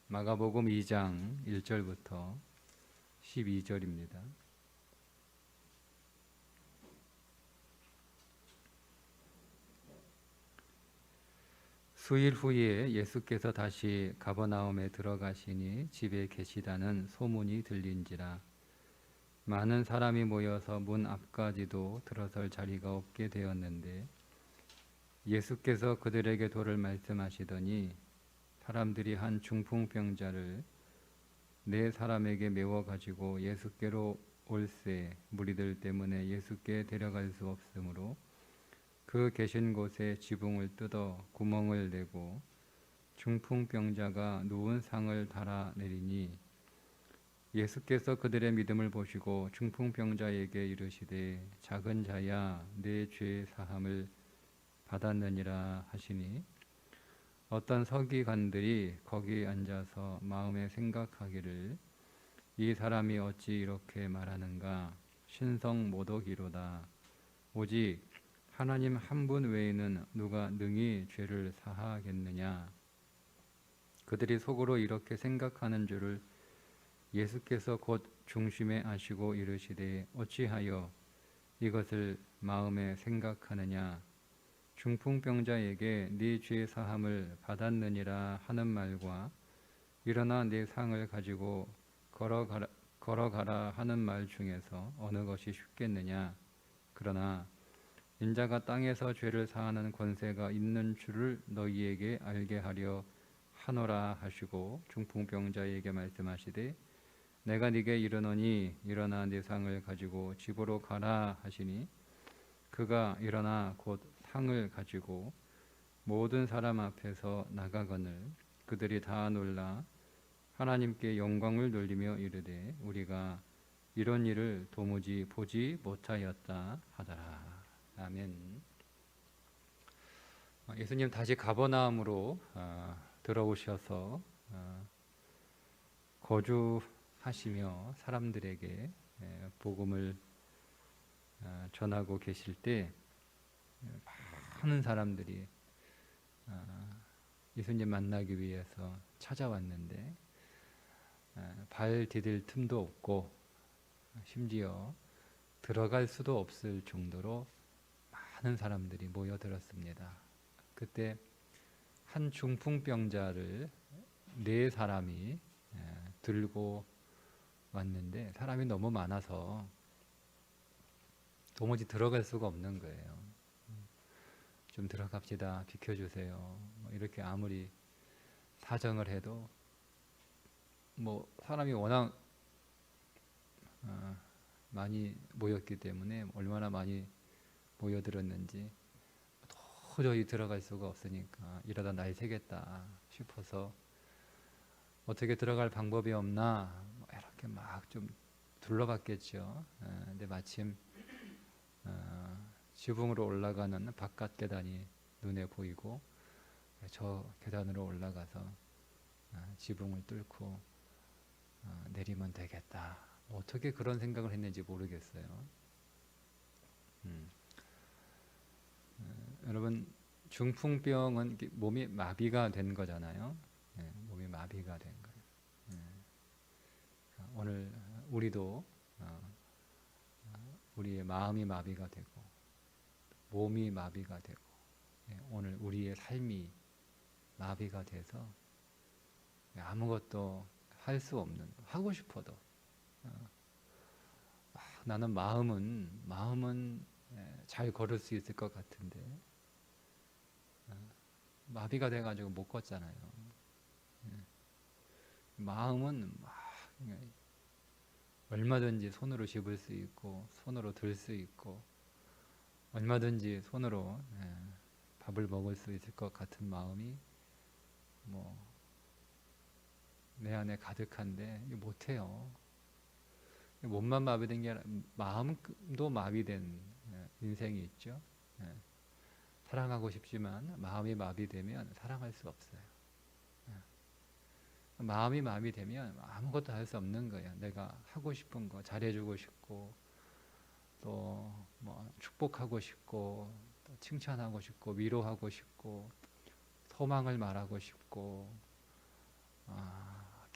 마가복음 2장 1절부터 12절입니다. 수일 후에 예수께서 다시 가버나움에 들어가시니 집에 계시다는 소문이 들린지라 많은 사람이 모여서 문 앞까지도 들어설 자리가 없게 되었는데 예수께서 그들에게 도를 말씀하시더니 사람들이 한 중풍병자를 네 사람에게 메워 가지고 예수께로 올세 무리들 때문에 예수께 데려갈 수 없으므로 그 계신 곳에 지붕을 뜯어 구멍을 내고 중풍병자가 누운 상을 달아내리니 예수께서 그들의 믿음을 보시고 중풍병자에게 이르시되 작은 자야 내 죄 사함을 받았느니라 하시니 어떤 서기관들이 거기 앉아서 마음에 생각하기를 이 사람이 어찌 이렇게 말하는가 신성 모독이로다 오직 하나님 한 분 외에는 누가 능히 죄를 사하겠느냐. 그들이 속으로 이렇게 생각하는 줄을 예수께서 곧 중심에 아시고 이르시되 어찌하여 이것을 마음에 생각하느냐. 중풍병자에게 네 죄 사함을 받았느니라 하는 말과 일어나 네 상을 가지고 걸어가라 하는 말 중에서 어느 것이 쉽겠느냐. 그러나 인자가 땅에서 죄를 사하는 권세가 있는 줄을 너희에게 알게 하려 하노라 하시고 중풍병자에게 말씀하시되 내가 네게 이르노니 일어나 네 상을 가지고 집으로 가라 하시니 그가 일어나 곧 상을 가지고 모든 사람 앞에서 나가거늘 그들이 다 놀라 하나님께 영광을 돌리며 이르되 우리가 이런 일을 도무지 보지 못하였다 하더라. 아멘. 예수님 다시 가버나움으로 들어오셔서 거주하시며 사람들에게 복음을 전하고 계실 때 많은 사람들이 예수님 만나기 위해서 찾아왔는데 발 디딜 틈도 없고 심지어 들어갈 수도 없을 정도로 많은 사람들이 모여들었습니다. 그때 한 중풍병자를 네 사람이 들고 왔는데 사람이 너무 많아서 도무지 들어갈 수가 없는 거예요. 좀 들어갑시다. 비켜주세요. 뭐 이렇게 아무리 사정을 해도 뭐 사람이 워낙 많이 모였기 때문에 얼마나 많이 모여들었는지 도저히 들어갈 수가 없으니까 이러다 날 새겠다 싶어서 어떻게 들어갈 방법이 없나 이렇게 막 좀 둘러봤겠죠. 근데 마침 지붕으로 올라가는 바깥 계단이 눈에 보이고 저 계단으로 올라가서 지붕을 뚫고 내리면 되겠다. 어떻게 그런 생각을 했는지 모르겠어요. 여러분 중풍병은 몸이 마비가 된 거잖아요. 몸이 마비가 된 거예요. 오늘 우리도 우리의 마음이 마비가 되고 몸이 마비가 되고 오늘 우리의 삶이 마비가 돼서 아무것도 할 수 없는 하고 싶어도 나는 마음은 잘 걸을 수 있을 것 같은데 마비가 돼가지고 못 걷잖아요. 마음은 막 얼마든지 손으로 집을 수 있고 손으로 들 수 있고 얼마든지 손으로 밥을 먹을 수 있을 것 같은 마음이 뭐 내 안에 가득한데 못해요. 몸만 마비된 게 아니라 마음도 마비된 인생이 있죠. 사랑하고 싶지만 마음이 마비되면 사랑할 수 없어요. 마음이 마비되면 아무것도 할 수 없는 거예요. 내가 하고 싶은 거 잘해주고 싶고 또 뭐 축복하고 싶고 또 칭찬하고 싶고 위로하고 싶고 소망을 말하고 싶고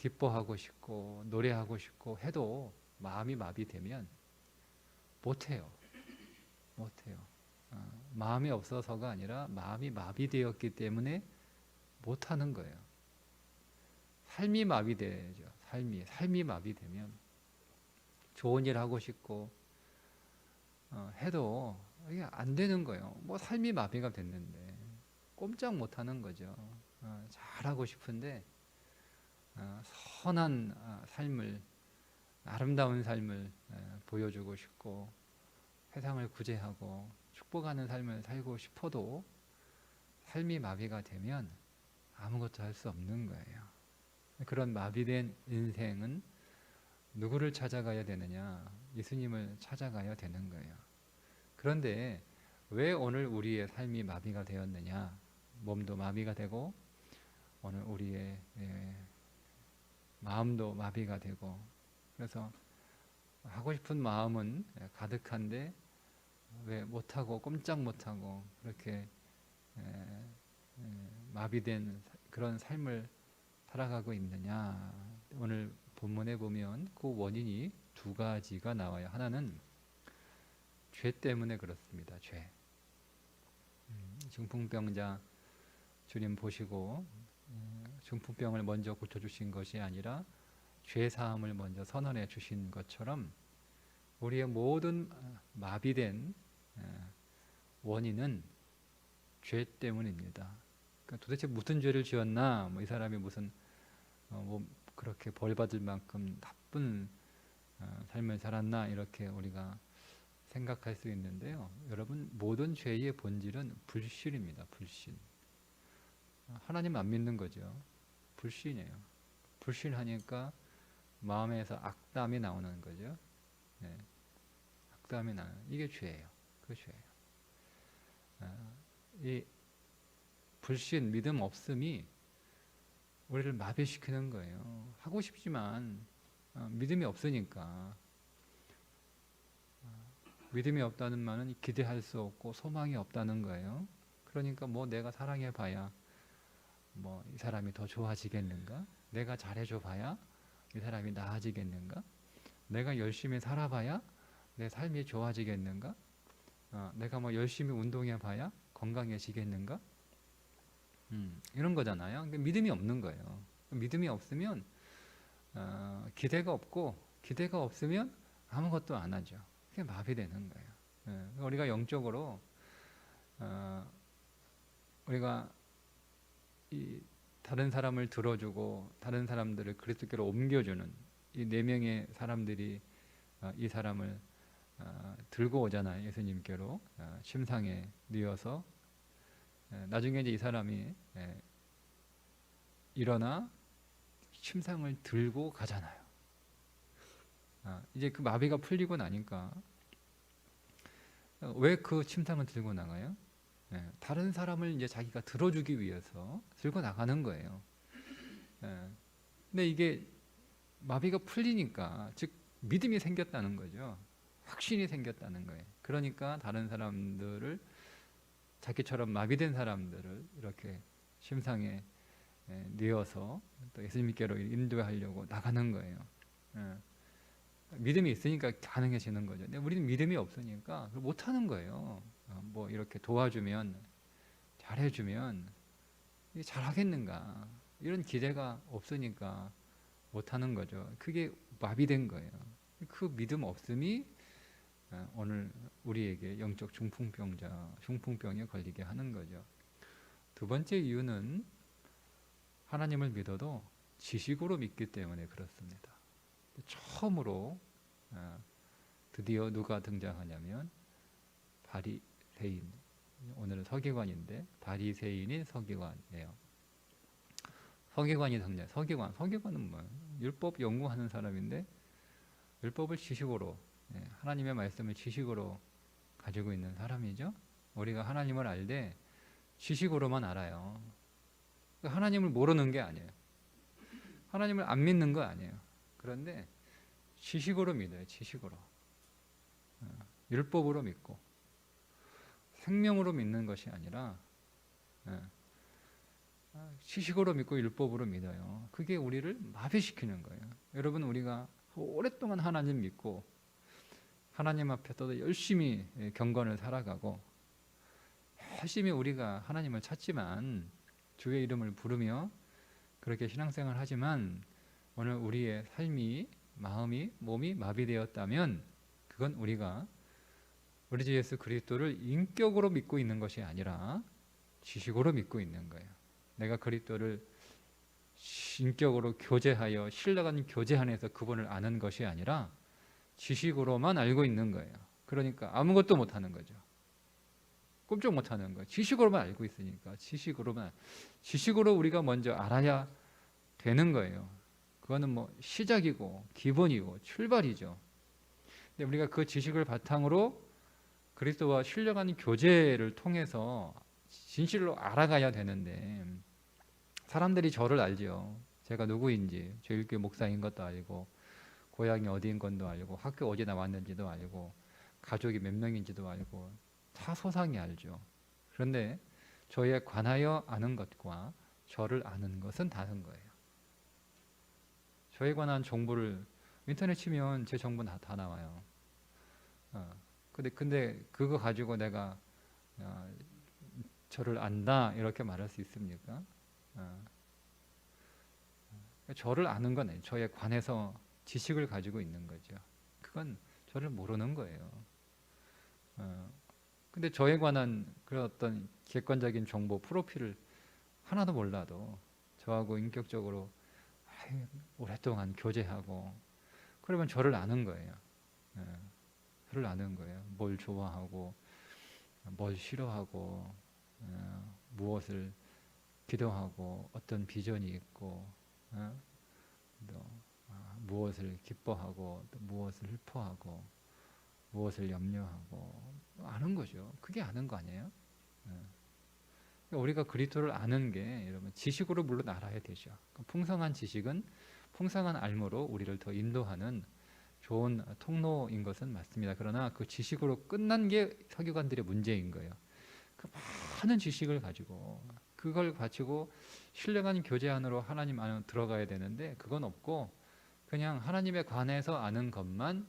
기뻐하고 싶고 노래하고 싶고 해도 마음이 마비되면 못해요. 마음이 없어서가 아니라 마음이 마비되었기 때문에 못하는 거예요. 삶이 마비되죠. 삶이 마비되면 좋은 일 하고 싶고 해도 이게 안 되는 거예요. 뭐 삶이 마비가 됐는데 꼼짝 못하는 거죠. 잘하고 싶은데 선한 삶을, 아름다운 삶을 보여주고 싶고 세상을 구제하고 축복하는 삶을 살고 싶어도 삶이 마비가 되면 아무것도 할 수 없는 거예요. 그런 마비된 인생은 누구를 찾아가야 되느냐? 예수님을 찾아가야 되는 거예요. 그런데 왜 오늘 우리의 삶이 마비가 되었느냐? 몸도 마비가 되고 오늘 우리의 마음도 마비가 되고, 그래서 하고 싶은 마음은 가득한데 왜 못하고 꼼짝 못하고 그렇게 마비된 그런 삶을 살아가고 있느냐. 오늘 본문에 보면 그 원인이 두 가지가 나와요. 하나는 죄 때문에 그렇습니다. 죄. 중풍병자 주님 보시고 중풍병을 먼저 고쳐주신 것이 아니라 죄사함을 먼저 선언해 주신 것처럼 우리의 모든 마비된 원인은 죄 때문입니다. 그러니까 도대체 무슨 죄를 지었나? 뭐 이 사람이 무슨 뭐 그렇게 벌 받을 만큼 나쁜 삶을 살았나? 이렇게 우리가 생각할 수 있는데요. 여러분, 모든 죄의 본질은 불신입니다. 불신. 하나님 안 믿는 거죠. 불신이에요. 불신하니까 마음에서 악담이 나오는 거죠. 네. 악담이 나는, 이게 죄예요. 그 죄예요. 이 불신, 믿음 없음이 우리를 마비시키는 거예요. 하고 싶지만 믿음이 없으니까. 믿음이 없다는 말은 기대할 수 없고 소망이 없다는 거예요. 그러니까 뭐 내가 사랑해 봐야 뭐 이 사람이 더 좋아지겠는가? 내가 잘해줘 봐야 이 사람이 나아지겠는가? 내가 열심히 살아봐야 내 삶이 좋아지겠는가? 내가 뭐 열심히 운동해 봐야 건강해지겠는가? 이런 거잖아요. 그러니까 믿음이 없는 거예요. 믿음이 없으면 기대가 없고, 기대가 없으면 아무것도 안 하죠. 그게 마비되는 거예요. 우리가 영적으로 우리가 이 다른 사람을 들어주고 다른 사람들을 그리스도께로 옮겨주는 이 4명의 사람들이 이 사람을 들고 오잖아요. 예수님께로 침상에 뉘어서 나중에 이제 이 사람이 일어나 침상을 들고 가잖아요. 이제 그 마비가 풀리고 나니까 왜 그 침상을 들고 나가요? 다른 사람을 이제 자기가 들어주기 위해서 들고 나가는 거예요. 근데 이게 마비가 풀리니까, 즉 믿음이 생겼다는 거죠. 확신이 생겼다는 거예요. 그러니까 다른 사람들을, 자기처럼 마비된 사람들을 이렇게 침상에 뉘어서 또 예수님께로 인도하려고 나가는 거예요. 믿음이 있으니까 가능해지는 거죠. 근데 우리는 믿음이 없으니까 못하는 거예요. 뭐 이렇게 도와주면, 잘해주면 잘하겠는가, 이런 기대가 없으니까 못하는 거죠. 그게 마비된 거예요. 그 믿음 없음이 오늘 우리에게 영적 중풍병에 걸리게 하는 거죠. 두 번째 이유는 하나님을 믿어도 지식으로 믿기 때문에 그렇습니다. 처음으로 드디어 누가 등장하냐면 바리새인, 오늘은 서기관인데 바리새인인 서기관이에요. 서기관이 등장. 서기관은 뭐 율법 연구하는 사람인데 율법을 지식으로, 하나님의 말씀을 지식으로 가지고 있는 사람이죠. 우리가 하나님을 알되 지식으로만 알아요. 하나님을 모르는 게 아니에요. 하나님을 안 믿는 거 아니에요. 그런데 지식으로 믿어요. 지식으로. 율법으로 믿고 생명으로 믿는 것이 아니라 지식으로 믿고 율법으로 믿어요. 그게 우리를 마비시키는 거예요. 여러분, 우리가 오랫동안 하나님 믿고 하나님 앞에 또 열심히 경건을 살아가고 열심히 우리가 하나님을 찾지만, 주의 이름을 부르며 그렇게 신앙생활을 하지만 오늘 우리의 삶이, 마음이, 몸이 마비되었다면 그건 우리가 우리 주 예수 그리스도를 인격으로 믿고 있는 것이 아니라 지식으로 믿고 있는 거예요. 내가 그리스도를 인격으로 교제하여 신뢰간 교제 안에서 그분을 아는 것이 아니라 지식으로만 알고 있는 거예요. 그러니까 아무것도 못하는 거죠. 꼼짝 못하는 거예요. 지식으로만 알고 있으니까. 지식으로 우리가 먼저 알아야 되는 거예요. 그거는 뭐 시작이고 기본이고 출발이죠. 근데 우리가 그 지식을 바탕으로 그리스도와 신령한 교제를 통해서 진실로 알아가야 되는데, 사람들이 저를 알죠. 제가 누구인지, 제일교회 목사인 것도 알고, 고향이 어디인 건도 알고, 학교 어디 나왔는지도 알고, 가족이 몇 명인지도 알고, 다 소상히 알죠. 그런데 저에 관하여 아는 것과 저를 아는 것은 다른 거예요. 저에 관한 정보를 인터넷 치면 제 정보 다 나와요. 근데 그거 가지고 내가 저를 안다 이렇게 말할 수 있습니까? 저를 아는 건 아니에요. 저에 관해서 지식을 가지고 있는 거죠. 그건 저를 모르는 거예요. 근데 저에 관한 그런 어떤 객관적인 정보, 프로필을 하나도 몰라도 저하고 인격적으로 오랫동안 교제하고 그러면 저를 아는 거예요. 저를 아는 거예요. 뭘 좋아하고 뭘 싫어하고 무엇을 기도하고 어떤 비전이 있고 또 무엇을 기뻐하고 또 무엇을 슬퍼하고 무엇을 염려하고 아는 거죠. 그게 아는 거 아니에요? 그러니까 우리가 그리스도를 아는 게 여러분 지식으로 물론 알아야 되죠. 풍성한 지식은 풍성한 알므로 우리를 더 인도하는 좋은 통로인 것은 맞습니다. 그러나 그 지식으로 끝난 게 서기관들의 문제인 거예요. 그 많은 지식을 가지고 그걸 가지고 신령한 교제 안으로 하나님 안으로 들어가야 되는데 그건 없고 그냥 하나님에 관해서 아는 것만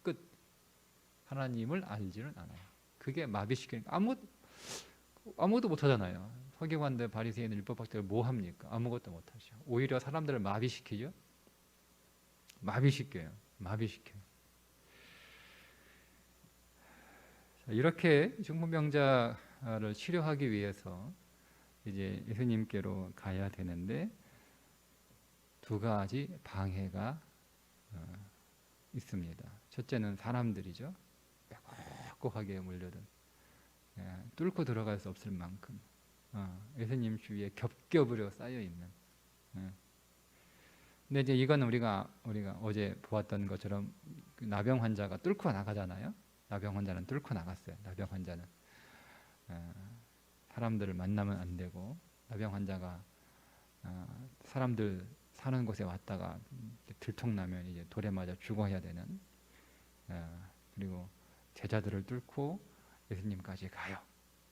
끝. 하나님을 알지는 않아요. 그게 마비시키는 아무것도 못하잖아요. 서기관들, 바리새인, 율법학자들 뭐 합니까? 아무것도 못하죠. 오히려 사람들을 마비시키죠. 마비시켜요. 이렇게 중풍병자를 치료하기 위해서 이제 예수님께로 가야 되는데 두 가지 방해가 있습니다. 첫째는 사람들이죠. 빼곡하게 몰려든 뚫고 들어갈 수 없을 만큼 예수님 주위에 겹겹으로 쌓여 있는. 근데 이제 이건 우리가 어제 보았던 것처럼 나병 환자가 뚫고 나가잖아요. 나병 환자는 뚫고 나갔어요. 나병 환자는 사람들을 만나면 안 되고, 나병 환자가 사람들 사는 곳에 왔다가 들통나면 이제 돌에 맞아 죽어야 되는. 그리고 제자들을 뚫고 예수님까지 가요.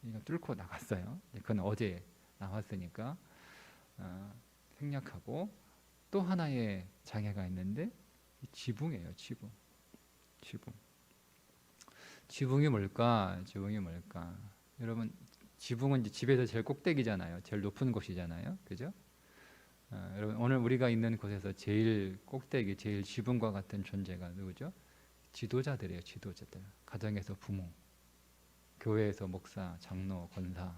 이거 뚫고 나갔어요. 그건 어제 나왔으니까 생략하고, 또 하나의 장애가 있는데 지붕이에요. 지붕이 뭘까? 여러분, 지붕은 이제 집에서 제일 꼭대기잖아요. 제일 높은 곳이잖아요. 그죠? 여러분, 오늘 우리가 있는 곳에서 제일 꼭대기, 제일 지붕과 같은 존재가 누구죠? 지도자들이에요. 지도자들. 가정에서 부모, 교회에서 목사, 장로, 권사,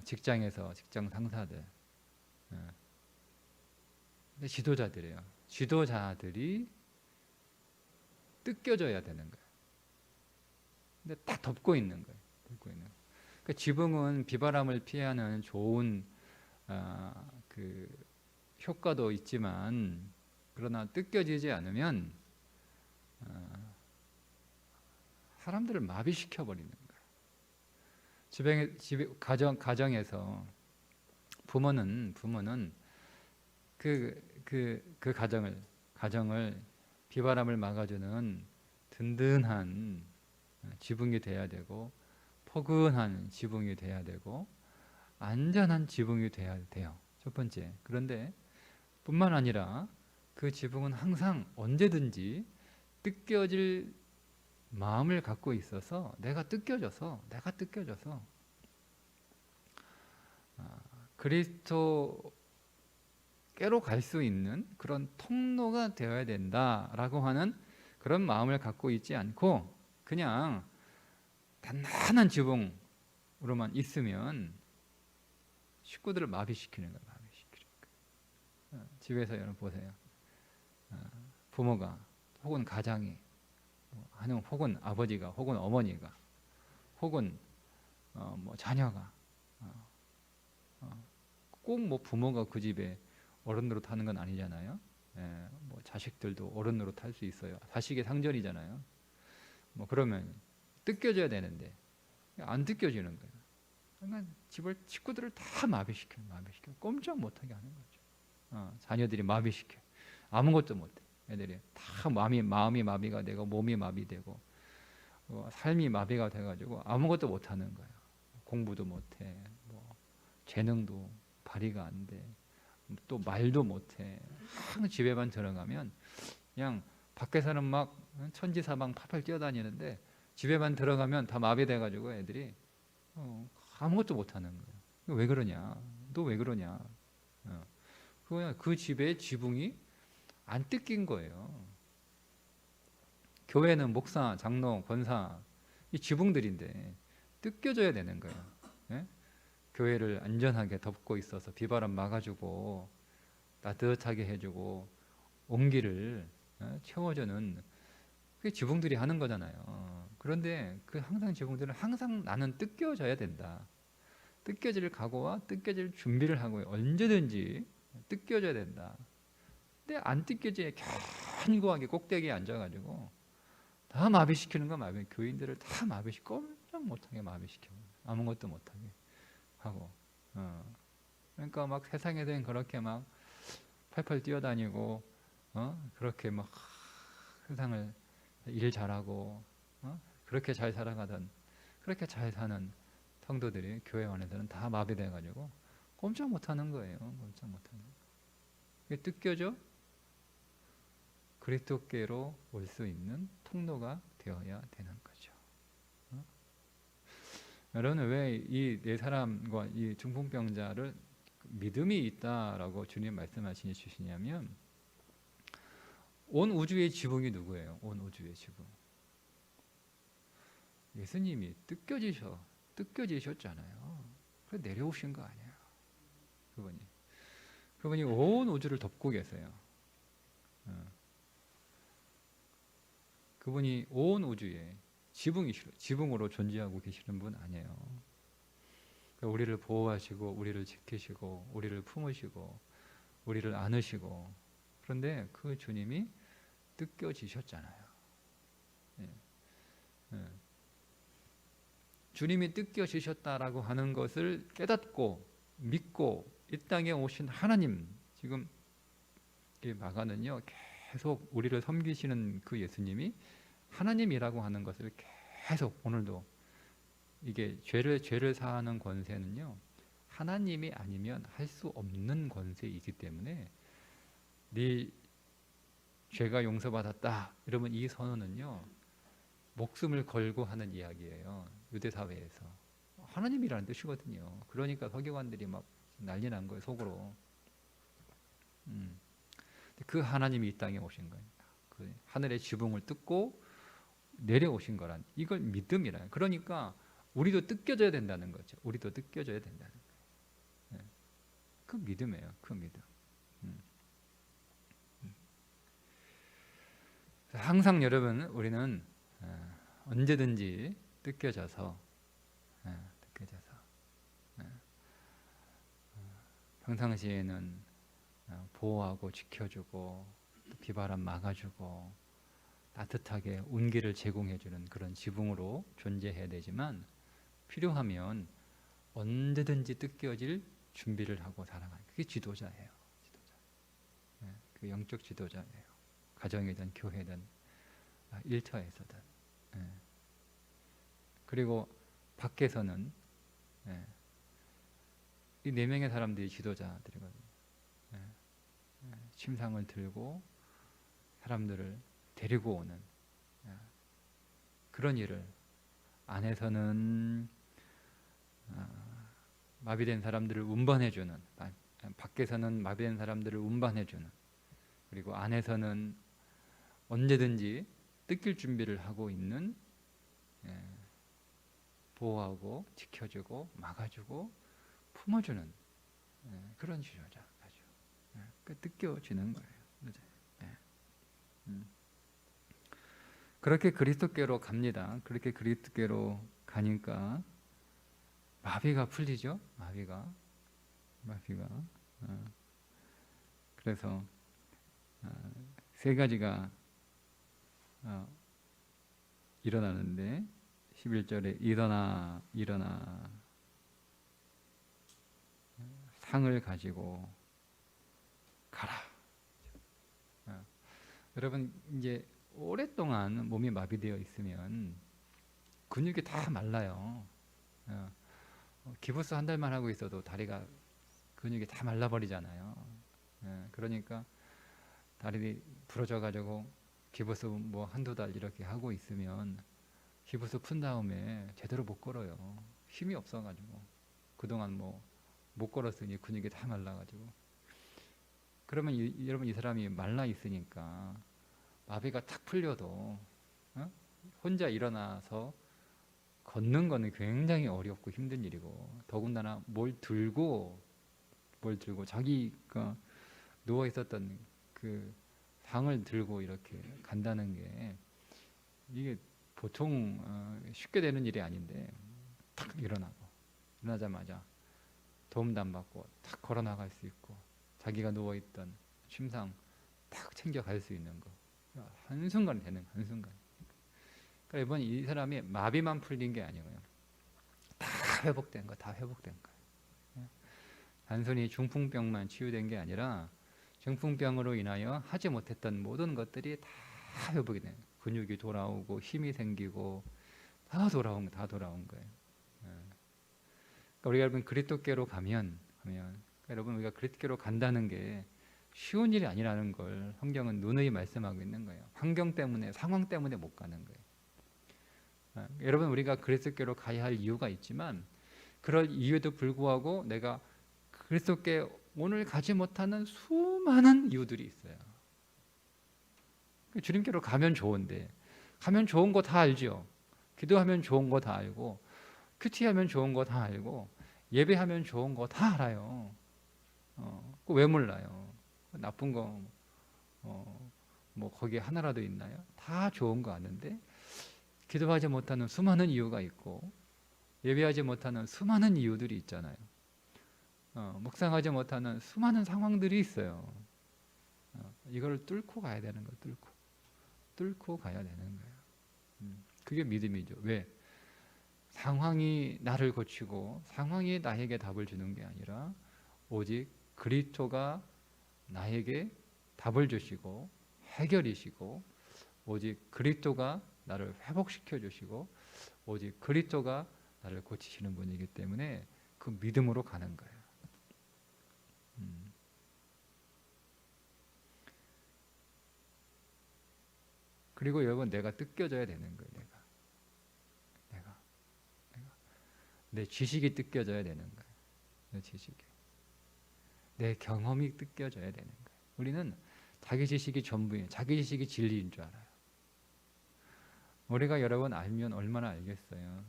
직장에서 직장 상사들. 근데 지도자들이에요. 지도자들이 뜯겨져야 되는 거예요. 근데 다 덮고 있는 거예요. 그러니까 지붕은 비바람을 피하는 좋은 그 효과도 있지만, 그러나 뜯겨지지 않으면 사람들을 마비시켜 버리는 거예요. 가정에서 부모는 그 가정을 비바람을 막아주는 든든한 지붕이 돼야 되고, 포근한 지붕이 돼야 되고, 안전한 지붕이 돼야 돼요. 첫 번째. 그런데 뿐만 아니라 그 지붕은 항상 언제든지 뜯겨질 마음을 갖고 있어서 내가 뜯겨져서 그리스도께로 갈 수 있는 그런 통로가 되어야 된다라고 하는 그런 마음을 갖고 있지 않고 그냥 단단한 지붕으로만 있으면 식구들을 마비시키는 거예요. 집에서 여러분 보세요. 부모가 혹은 가장이 혹은 아버지가 혹은 어머니가 혹은 뭐 자녀가 꼭 뭐 부모가 그 집에 어른 노릇 하는 건 아니잖아요. 뭐 자식들도 어른 노릇 할 수 있어요. 자식의 상전이잖아요. 뭐 그러면 뜯겨져야 되는데 안 뜯겨지는 거예요. 그러니까 식구들을 다 마비시켜 꼼짝 못하게 하는 거죠. 자녀들이 마비시켜 아무것도 못해. 애들이 다 마음이 마비가 되고 몸이 마비되고 삶이 마비가 돼가지고 아무것도 못하는 거예요. 공부도 못해, 뭐 재능도 발휘가 안 돼, 또 말도 못해. 항상 집에만 들어가면 그냥 밖에서는 막 천지사방 팔팔 뛰어다니는데 집에만 들어가면 다 마비돼가지고 애들이 아무것도 못하는 거예요. 왜 그러냐? 너 왜 그러냐? 그 집의 지붕이 안 뜯긴 거예요. 교회는 목사, 장로, 권사 이 지붕들인데 뜯겨져야 되는 거예요. 예? 교회를 안전하게 덮고 있어서 비바람 막아주고 따뜻하게 해주고 온기를 채워주는 그게 지붕들이 하는 거잖아요. 그런데 그 항상 지붕들은 항상 나는 뜯겨져야 된다. 뜯겨질 각오와 뜯겨질 준비를 하고 언제든지 뜯겨져야 된다. 근데 안 뜯겨지게 견고하게 꼭대기에 앉아가지고 다 마비시키는 거 교인들을 다 꼼짝 못하게 마비시켜. 아무것도 못하게 하고. 그러니까 막 세상에는 그렇게 막 팔팔 뛰어다니고 그렇게 막 세상을 일 잘하고 그렇게 잘 살아가던 그렇게 잘 사는 성도들이 교회 안에서는 다 마비돼가지고 꼼짝 못하는 거예요. 꼼짝 못하는 거. 이게 뜯겨져 그리스도께로 올 수 있는 통로가 되어야 되는 거죠. 여러분 왜 이 네 사람과 이 중풍병자를 믿음이 있다라고 주님 말씀하시니 주시냐면 온 우주의 지붕이 누구예요? 온 우주의 지붕. 예수님이 뜯겨지셨잖아요. 그래서 내려오신 거 아니에요. 그분이 온 우주를 덮고 계세요. 그분이 온 우주에 지붕으로 존재하고 계시는 분 아니에요. 우리를 보호하시고 우리를 지키시고 우리를 품으시고 우리를 안으시고 그런데 그 주님이 뜯겨지셨잖아요. 주님이 뜯겨지셨다라고 하는 것을 깨닫고 믿고 이 땅에 오신 하나님 지금 마가는요 계속 우리를 섬기시는 그 예수님이 하나님이라고 하는 것을 계속 오늘도 이게 죄를 사하는 권세는요 하나님이 아니면 할 수 없는 권세이기 때문에 네 죄가 용서받았다 이러면 이 선언은요 목숨을 걸고 하는 이야기예요. 유대 사회에서 하나님이라는 뜻이거든요. 그러니까 서기관들이 막 난리 난 거예요 속으로. 그 하나님이 이 땅에 오신 거예요. 그 하늘의 지붕을 뜯고 내려오신 거란 이걸 믿음이라. 그러니까 우리도 뜯겨져야 된다는 거죠. 우리도 뜯겨져야 된다는 거예요. 그 믿음이에요. 그 믿음. 항상 여러분 우리는 언제든지 뜯겨져서 평상시에는 보호하고 지켜주고 비바람 막아주고 따뜻하게 온기를 제공해주는 그런 지붕으로 존재해야 되지만 필요하면 언제든지 뜯겨질 준비를 하고 살아가는 그게 지도자예요. 그 영적 지도자예요. 가정이든 교회든 일터에서든. 그리고 밖에서는 이 네 명의 사람들이 지도자들이거든요. 예, 침상을 들고 사람들을 데리고 오는 그런 일을, 안에서는 마비된 사람들을 운반해주는, 밖에서는 마비된 사람들을 운반해주는, 그리고 안에서는 언제든지 뜯길 준비를 하고 있는, 보호하고 지켜주고 막아주고 품어주는 그런 지도자 아주 뜯겨지는 거예요. 그죠? 그렇게 그리스도께로 갑니다. 그렇게 그리스도께로 가니까 마비가 풀리죠. 마비가 그래서 세 가지가 일어나는데 11절에 일어나 상을 가지고 가라. 여러분 이제 오랫동안 몸이 마비되어 있으면 근육이 다 말라요. 기부스 한 달만 하고 있어도 다리가 근육이 다 말라버리잖아요. 그러니까 다리 부러져 가지고 기부스 뭐 한두 달 이렇게 하고 있으면 기부스 푼 다음에 제대로 못 걸어요. 힘이 없어 가지고 그동안 뭐 못 걸었으니 근육이 다 말라 가지고. 그러면 여러분 이 사람이 말라 있으니까 마비가 탁 풀려도 혼자 일어나서 걷는 거는 굉장히 어렵고 힘든 일이고, 더군다나 뭘 들고 자기가 누워 있었던 그 상을 들고 이렇게 간다는 게 이게 보통 쉽게 되는 일이 아닌데, 탁 일어나자마자 도움도 안 받고 탁 걸어 나갈 수 있고, 자기가 누워 있던 침상 탁 챙겨 갈 수 있는 거, 한순간에 되는, 한순간. 그러니까 이번 이 사람이 마비만 풀린 게 아니고요, 다 회복된 거예요. 단순히 중풍병만 치유된 게 아니라 중풍병으로 인하여 하지 못했던 모든 것들이 다 회복이 돼요. 근육이 돌아오고 힘이 생기고 다 돌아온 거예요. 그러니까 우리가 여러분 그리스도께로 가면 여러분 우리가 그리스도께로 간다는 게 쉬운 일이 아니라는 걸 성경은 누누이 말씀하고 있는 거예요. 환경 때문에, 상황 때문에 못 가는 거예요. 여러분 우리가 그리스도께로 가야 할 이유가 있지만, 그럴 이유에도 불구하고 내가 그리스도께 오늘 가지 못하는 수많은 이유들이 있어요. 주님께로 가면 좋은데, 가면 좋은 거 다 알죠. 기도하면 좋은 거 다 알고, 큐티하면 좋은 거 다 알고, 예배하면 좋은 거 다 알아요. 왜 몰라요? 나쁜 거 뭐 거기에 하나라도 있나요? 다 좋은 거 아는데 기도하지 못하는 수많은 이유가 있고, 예배하지 못하는 수많은 이유들이 있잖아요. 묵상하지 못하는 수많은 상황들이 있어요. 이걸 뚫고 가야 되는 거예요. 뚫고 가야 되는 거예요. 그게 믿음이죠. 왜? 상황이 나를 고치고 상황이 나에게 답을 주는 게 아니라 오직 그리스도가 나에게 답을 주시고 해결이시고, 오직 그리스도가 나를 회복시켜 주시고, 오직 그리스도가 나를 고치시는 분이기 때문에 그 믿음으로 가는 거예요. 그리고 여러분 내가 뜯겨져야 되는 거예요. 내가 내 지식이 뜯겨져야 되는 거예요. 내 지식이, 내 경험이 뜯겨져야 되는 거예요. 우리는 자기 지식이 전부예요. 자기 지식이 진리인 줄 알아요. 우리가 여러분 알면 얼마나 알겠어요.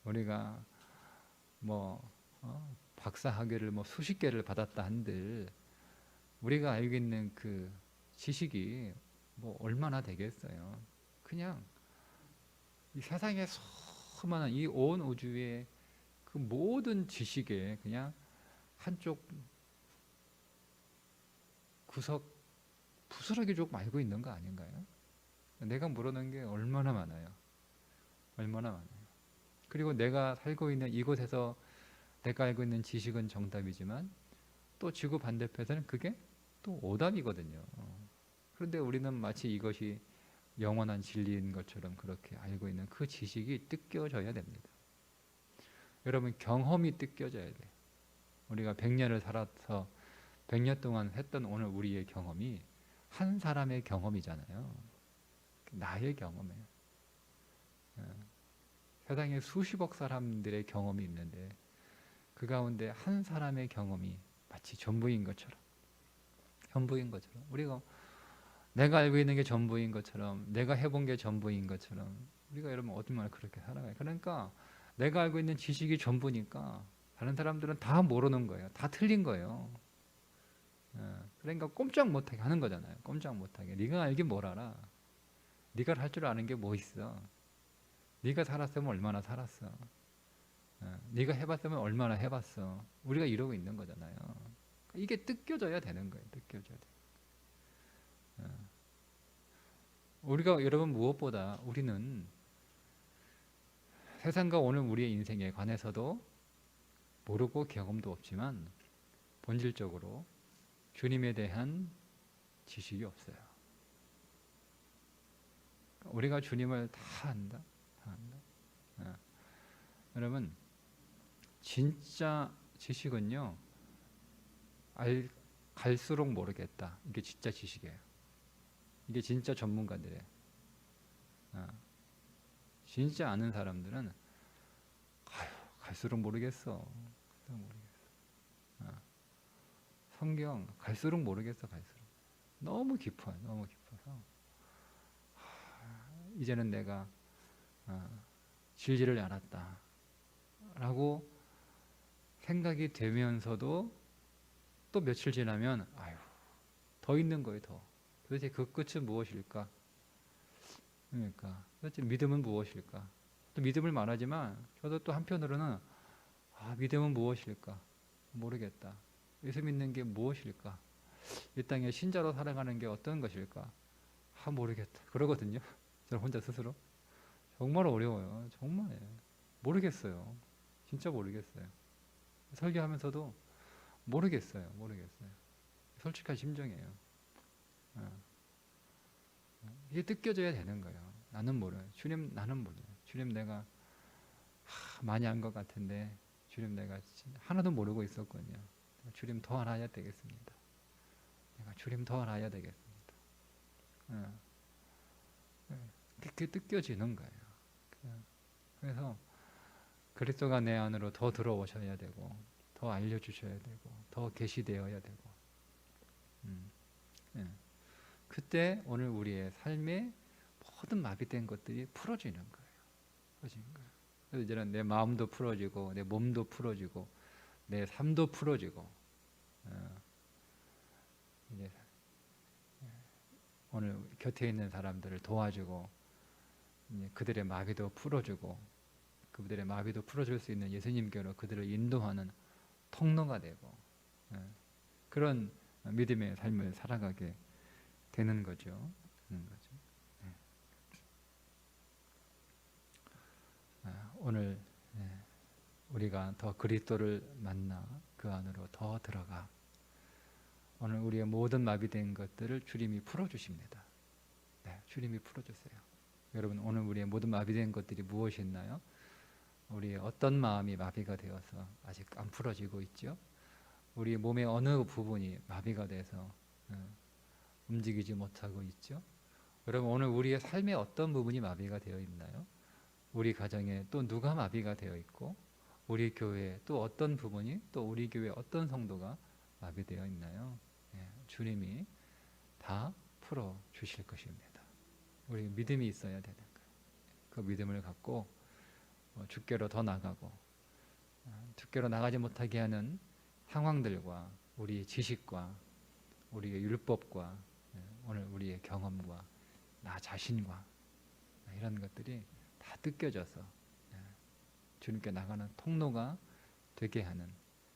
우리가 뭐 박사 학위를 뭐 수십 개를 받았다 한들 우리가 알고 있는 그 지식이 뭐 얼마나 되겠어요. 그냥 이 세상의 수많은 이 온 우주의 그 모든 지식에 그냥 한쪽 구석 부스러기 조금 알고 있는 거 아닌가요? 내가 모르는 게 얼마나 많아요. 얼마나 많아요. 그리고 내가 살고 있는 이곳에서 내가 알고 있는 지식은 정답이지만 또 지구 반대편에서는 그게 또 오답이거든요. 그런데 우리는 마치 이것이 영원한 진리인 것처럼 그렇게 알고 있는 그 지식이 뜯겨져야 됩니다. 여러분 경험이 뜯겨져야 돼요. 우리가 100년을 살아서 100년 동안 했던 오늘 우리의 경험이 한 사람의 경험이잖아요. 나의 경험이에요. 세상에 수십억 사람들의 경험이 있는데 그 가운데 한 사람의 경험이 마치 전부인 것처럼 우리가 내가 알고 있는 게 전부인 것처럼 내가 해본 게 전부인 것처럼 우리가 여러분 얼마나 그렇게 살아가요. 그러니까 내가 알고 있는 지식이 전부니까 다른 사람들은 다 모르는 거예요. 다 틀린 거예요. 그러니까 꼼짝 못하게 하는 거잖아요. 꼼짝 못하게. 네가 알긴 뭘 알아. 네가 할 줄 아는 게 뭐 있어. 네가 살았으면 얼마나 살았어. 네가 해봤으면 얼마나 해봤어. 우리가 이러고 있는 거잖아요. 이게 뜯겨져야 되는 거예요. 뜯겨져야 돼. 우리가 여러분 무엇보다 우리는 세상과 오늘 우리의 인생에 관해서도 모르고 경험도 없지만 본질적으로 주님에 대한 지식이 없어요. 우리가 주님을 다 안다. 다 안다. 여러분 진짜 지식은요 갈수록 모르겠다. 이게 진짜 지식이에요. 이게 진짜 전문가들이에요. 진짜 아는 사람들은 갈수록 모르겠어. 성경 갈수록 모르겠어. 갈수록 너무 깊어요. 너무 깊어서 이제는 내가 진리를 알았다 라고 생각이 되면서도 또 며칠 지나면 더 있는 거예요. 더. 도대체 그 끝은 무엇일까? 그러니까 도대체 믿음은 무엇일까? 또 믿음을 말하지만 저도 또 한편으로는 믿음은 무엇일까? 모르겠다. 예수 믿는 게 무엇일까? 이 땅에 신자로 살아가는 게 어떤 것일까? 모르겠다. 그러거든요. 저는 혼자 스스로. 정말 어려워요. 정말 모르겠어요. 진짜 모르겠어요. 설교하면서도 모르겠어요. 솔직한 심정이에요. 이게 뜯겨져야 되는 거예요. 나는 몰라요. 주님, 나는 몰라요. 주님, 내가 많이 안 것 같은데 주님, 내가 하나도 모르고 있었거든요. 주님 더 알아야 되겠습니다. 내가 주님 더 알아야 되겠습니다. 그게 뜯겨지는 거예요. 그래서 그리스도가 내 안으로 더 들어오셔야 되고 더 알려주셔야 되고 더 계시되어야 되고 그때 오늘 우리의 삶의 모든 마비된 것들이 풀어지는 거예요. 그래서 이제는 내 마음도 풀어지고 내 몸도 풀어지고 내 삶도 풀어지고 이제 오늘 곁에 있는 사람들을 도와주고 그들의 마비도 풀어주고 그들의 마비도 풀어줄 수 있는 예수님께로 그들을 인도하는 통로가 되고 그런 믿음의 삶을 살아가게 되는 거죠. 오늘 우리가 더 그리스도를 만나 그 안으로 더 들어가 오늘 우리의 모든 마비된 것들을 주님이 풀어주십니다. 주님이 풀어주세요. 여러분 오늘 우리의 모든 마비된 것들이 무엇이 있나요? 우리의 어떤 마음이 마비가 되어서 아직 안 풀어지고 있죠? 우리 몸의 어느 부분이 마비가 돼서 움직이지 못하고 있죠? 여러분 오늘 우리의 삶의 어떤 부분이 마비가 되어 있나요? 우리 가정에 또 누가 마비가 되어 있고 우리 교회에 또 어떤 부분이 또 우리 교회 어떤 성도가 마비되어 있나요? 주님이 다 풀어주실 것입니다. 우리 믿음이 있어야 되는 거예요. 그 믿음을 갖고 주께로 더 나가고 주께로 나가지 못하게 하는 상황들과 우리의 지식과 우리의 율법과 오늘 우리의 경험과 나 자신과 이런 것들이 다 뜯겨져서 주님께 나가는 통로가 되게 하는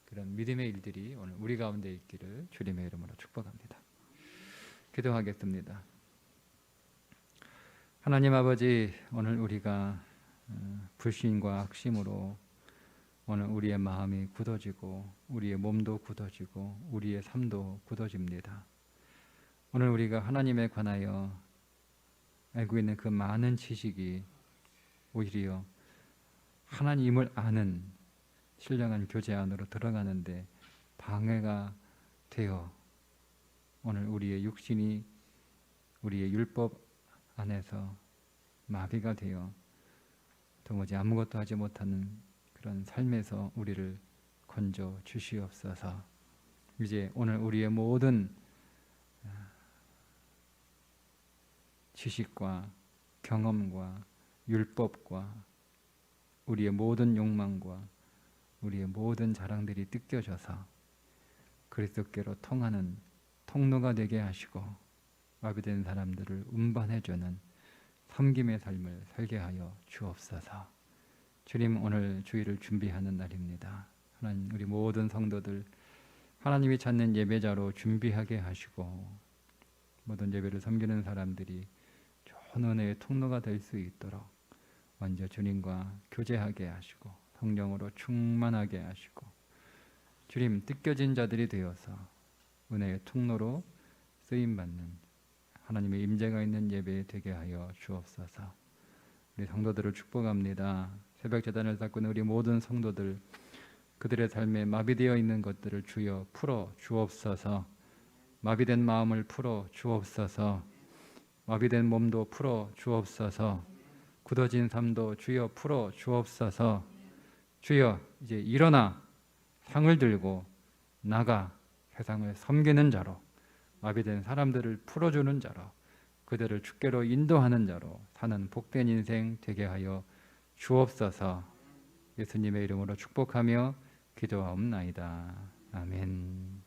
그런 믿음의 일들이 오늘 우리 가운데 있기를 주님의 이름으로 축복합니다. 기도하겠습니다. 하나님 아버지, 오늘 우리가 불신과 악심으로 오늘 우리의 마음이 굳어지고 우리의 몸도 굳어지고 우리의 삶도 굳어집니다. 오늘 우리가 하나님에 관하여 알고 있는 그 많은 지식이 오히려 하나님을 아는 신령한 교제 안으로 들어가는데 방해가 되어 오늘 우리의 육신이 우리의 율법 안에서 마비가 되어 도무지 아무것도 하지 못하는 그런 삶에서 우리를 건져 주시옵소서. 이제 오늘 우리의 모든 지식과 경험과 율법과 우리의 모든 욕망과 우리의 모든 자랑들이 뜯겨져서 그리스도께로 통하는 통로가 되게 하시고 마비된 사람들을 운반해주는 섬김의 삶을 살게 하여 주옵소서. 주님, 오늘 주일을 준비하는 날입니다. 하나님, 우리 모든 성도들 하나님이 찾는 예배자로 준비하게 하시고 모든 예배를 섬기는 사람들이 좋은 은혜의 통로가 될 수 있도록 먼저 주님과 교제하게 하시고 성령으로 충만하게 하시고 주님, 뜯겨진 자들이 되어서 은혜의 통로로 쓰임받는 하나님의 임재가 있는 예배 되게 하여 주옵소서. 우리 성도들을 축복합니다. 새벽 제단을 닦는 우리 모든 성도들 그들의 삶에 마비되어 있는 것들을 주여 풀어 주옵소서. 마비된 마음을 풀어 주옵소서. 마비된 몸도 풀어 주옵소서. 굳어진 삶도 주여 풀어 주옵소서. 주여, 이제 일어나 상을 들고 나가 세상을 섬기는 자로, 마비된 사람들을 풀어주는 자로, 그들을 주께로 인도하는 자로 사는 복된 인생 되게 하여 주옵소서. 예수님의 이름으로 축복하며 기도하옵나이다. 아멘.